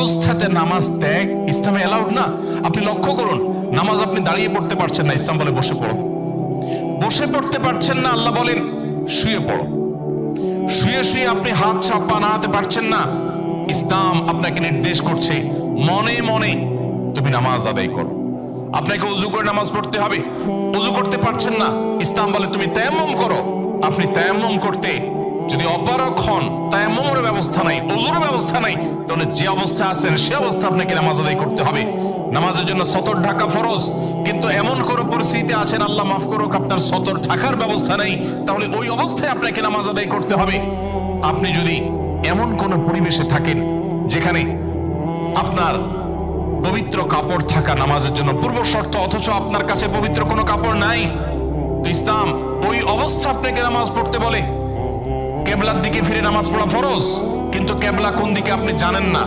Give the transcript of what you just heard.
অবস্থাতে নামাজ ত্যাগ ইসলামে অ্যালাউড না। আপনি লক্ষ্য করুন, নামাজ আপনি দাঁড়িয়ে পড়তে পারছেন না, ইসলাম বলে বসে পড়ো। বসে পড়তে পারছেন না, আল্লাহ বলেন শুয়ে পড়ো। শুয়ে শুয়ে আপনি হাত পা নাড়াতে পারছেন না, ইসলাম আপনাকে নির্দেশ করছে মনে মনে তুমি নামাজ আদায় করো। আপনাকে ওযু করে নামাজ পড়তে হবে, ওযু করতে পারছেন না, ইসলাম বলে তুমি তায়াম্মুম করো। আপনি তায়াম্মুম করতে যদি অপারগ হন, তায়াম্মুমের ব্যবস্থা নাই, ওযুর ব্যবস্থা নাই, তাহলে যে অবস্থা আছেন সে অবস্থা আপনাকে নামাজ আদায় করতে হবে। নামাজের জন্য সতর ঢাকা ফরজ, কিন্তু এমন কোনো পরিস্থিতিতে আছেন, আল্লাহ মাফ করুক, আপনার সতর ঢাকার ব্যবস্থা নেই, তাহলে ওই অবস্থায় আপনাকে নামাজ আদায় করতে হবে। আপনি যদি এমন কোন পরিবেশে থাকেন যেখানে আপনার পবিত্র কাপড় থাকা নামাজের জন্য পূর্ব শর্ত, অথচ আপনার কাছে পবিত্র কোনো কাপড় নাই, তো ইসলাম ওই অবস্থা আপনাকে নামাজ পড়তে বলে। কেবলার দিকে ফিরে নামাজ পড়া ফরজ, কিন্তু কেবলা কোন দিকে আপনি জানেন না,